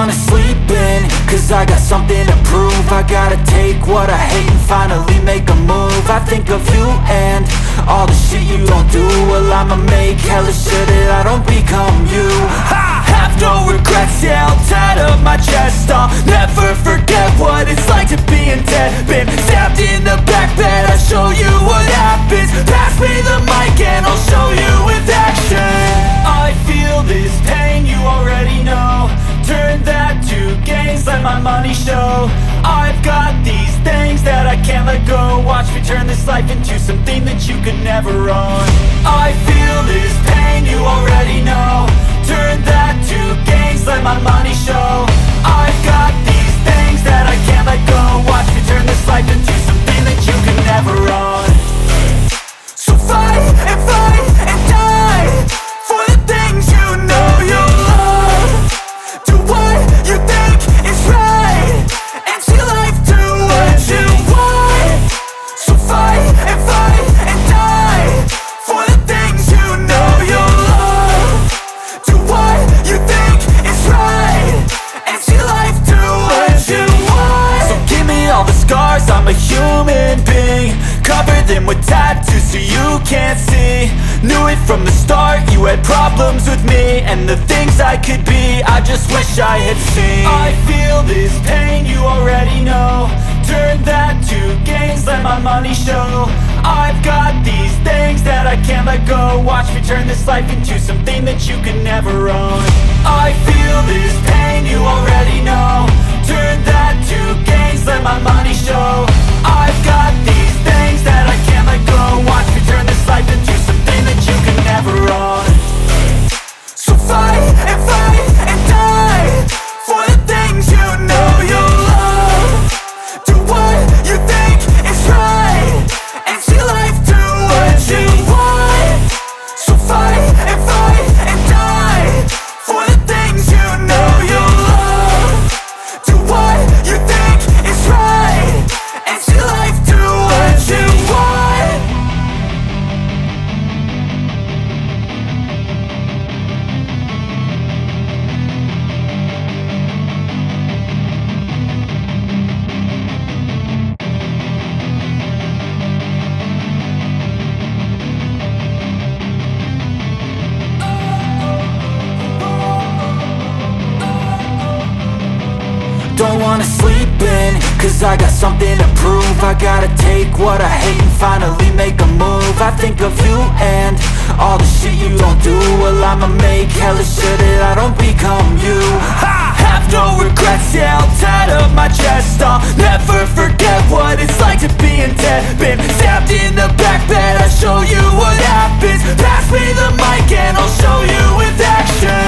wanna sleep in, cause I got something to prove. I gotta take what I hate and finally make a move. I think of you and all the shit you don't do. Well, I'ma make hella sure that I don't become you. I have no regrets, yeah, I'll tie up my chest. I'll never forget what it's like to be in debt. Been stabbed in the back bed, I'll show you what happens. Pass me the mic and I'll show you with action. I feel this pain, you already know. Turn that to gains, let my money show. I've got these things that I can't let go. Watch me turn this life into something that you could never own. I feel this pain, you already know. Turn that to gains, let my money show. I've got these things that I can't let go. Watch me turn this life into something that you could never own. So fight and die for the things you know you love. Do what you think is right and see life do what you want. So fight and die for the things you know you love. Do what you think is right and see life do what you want. So give me all the scars, I'm a human being. Cover them with tattoos so you can't see. Knew it from the start, you had problems with me and the things I could be, I just wish I had seen. I feel this pain, you already know. Turn that to gains, let my money show. I've got these things that I can't let go. Watch me turn this life into something that you could never own. I feel this pain, you already know. Turn that to gains, let my money show. I've got these things that I can't let go. Watch me turn this life into something that you could never own. So fight and die for the things you know you love. Do what you think is right and see life do what you want. So fight and die for the things you know you love. Do what you think is right and see life do what you want. Don't wanna sleep in, cause I got something to prove. I gotta take what I hate and finally make a move. I think of you and all the shit you don't do. Well, I'ma make hella sure that I don't become you. I have no regrets, yeah, I'll tie up my chest. I'll never forget what it's like to be in debt. Been stabbed in the back bed, I'll show you what happens. Pass me the mic and I'll show you with action.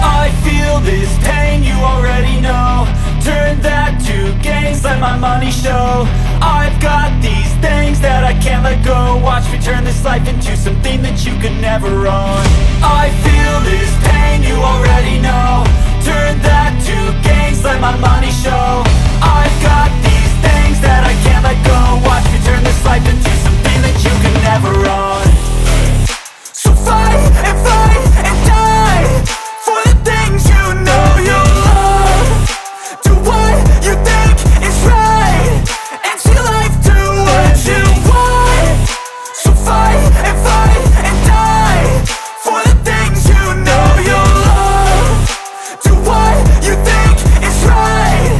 I feel this pain, you already know. Turn that to gains, let my money show. I've got these things that I can't let go. Watch me turn this life into something that you could never own. I feel this pain, you already know. Turn that to gains, let my money show. I've got these things that I can't let go. Watch me turn this life into something that you could never own. So fight and die for the things you know you love. Do what you think is right and see life do what you want. So fight and die for the things you know you love. Do what you think is right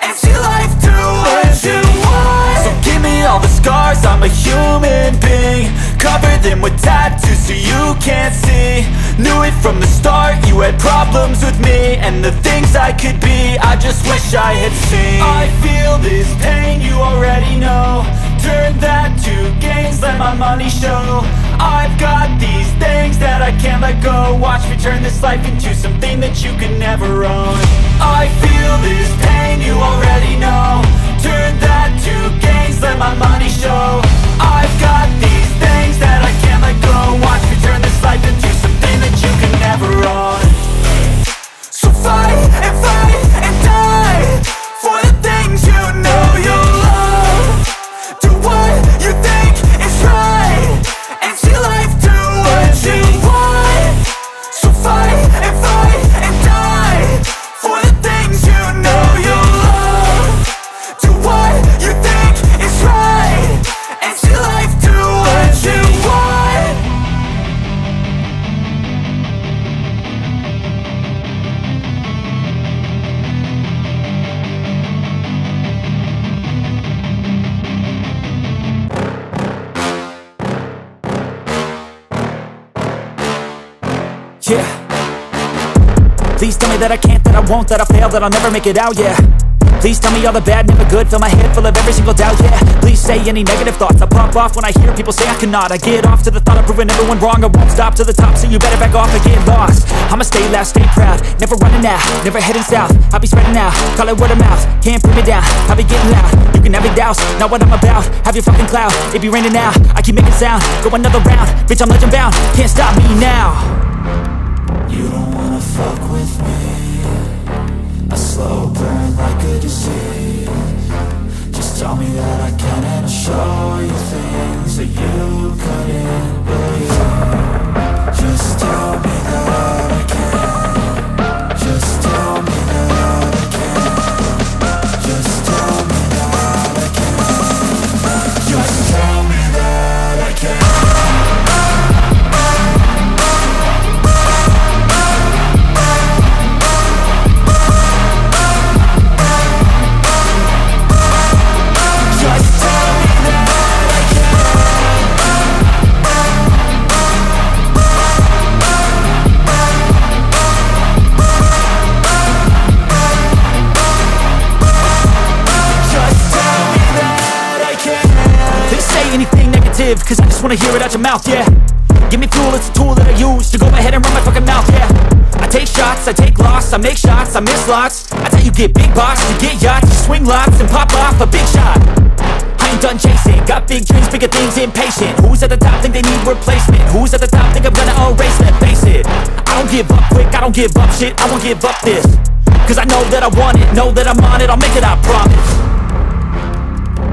and see life do what you want. So give me all the scars, I'm a human being. Cover them with tattoos so you can't see. Knew it from the start, you had problems with me and the things I could be, I just wish I had seen. I feel this pain, you already know. Turn that to gains, let my money show. I've got these things that I can't let go. Watch me turn this life into something that you could never own. I feel this pain, you already know. Turn that to gains, let my money show. I've got these things that I can't let go. Watch me turn this life into something that you can never own. So fight and die for the things you know you love. Do what you think is right and see life do what you want. So fight and die for the things Please tell me that I can't, that I won't, that I'll fail, that I'll never make it out, yeah. Please tell me all the bad, never good. Fill my head full of every single doubt, yeah. Please say any negative thoughts. I pop off when I hear people say I cannot. I get off to the thought of proving everyone wrong. I won't stop to the top, so you better back off and get lost. I'ma stay loud, stay proud, never running out, never heading south. I'll be spreading out, call it word of mouth. Can't put me down, I'll be getting loud. You can have your doubts, not what I'm about. Have your fucking cloud, it be raining now. I keep making sound, go another round. Bitch, I'm legend bound, can't stop me now. You don't wanna fuck with me. A slow burn like a disease. Just tell me that I can and I'll show you things that you couldn't believe. Just tell me that I can. Just tell me that I can. Just tell me that I can. Just tell me that I can. Cause I just wanna hear it out your mouth, yeah. Give me fuel, it's a tool that I use to go ahead and run my fucking mouth, yeah. I take shots, I take loss, I make shots, I miss lots. I tell you get big box, you get yachts, you swing lots and pop off a big shot. I ain't done chasing, got big dreams, bigger things, impatient. Who's at the top think they need replacement? Who's at the top think I'm gonna erase them? Face it, I don't give up quick, I don't give up shit, I won't give up this. Cause I know that I want it, know that I'm on it, I'll make it, I promise.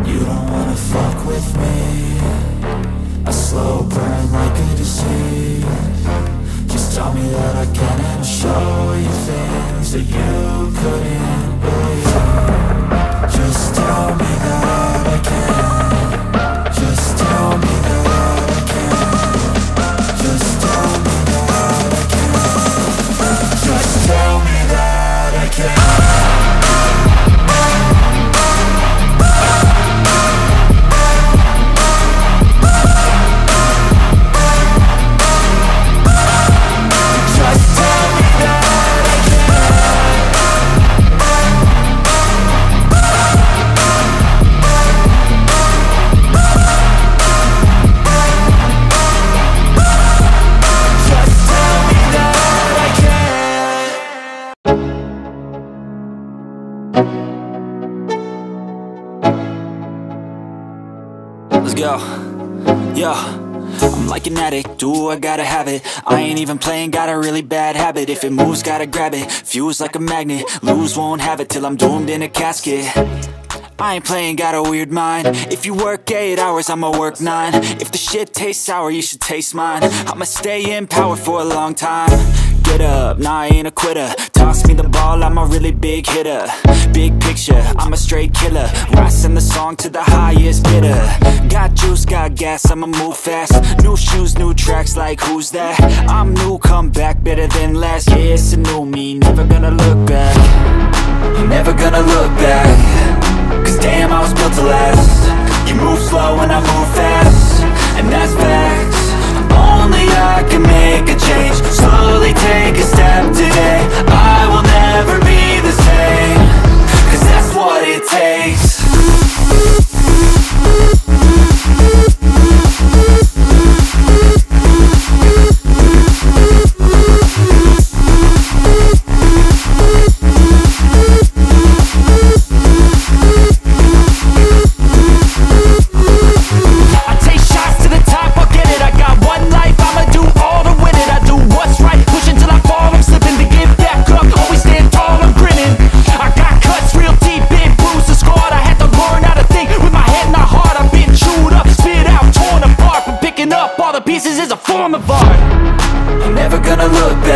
You don't wanna fuck with me. A slow burn like a disease. Just tell me that I can and I'll show you things that you couldn't believe. Just tell me that I can. Just tell me that I can. Just tell me that I can. Just tell me that I can. Go, yo, I'm like an addict, do I gotta have it. I ain't even playing, got a really bad habit. If it moves, gotta grab it, fuse like a magnet. Lose, won't have it till I'm doomed in a casket. I ain't playing, got a weird mind. If you work 8 hours, I'ma work 9. If the shit tastes sour, you should taste mine. I'ma stay in power for a long time. Get up, nah, I ain't a quitter. Toss me the ball, I'm a really big hitter. Big picture, I'm a straight killer. Rising the song to the highest bidder. Got juice, got gas, I'ma move fast. New shoes, new tracks, like who's that? I'm new, come back, better than last. Yeah, it's a new me, never gonna look back. Never gonna look back. Cause damn, I was built to last. You move slow and I move fast, and that's facts. Only I can make a change. Slowly take a step today. I will never be the same. Cause that's what it takes. Pieces is a form of art. I'm never gonna look back.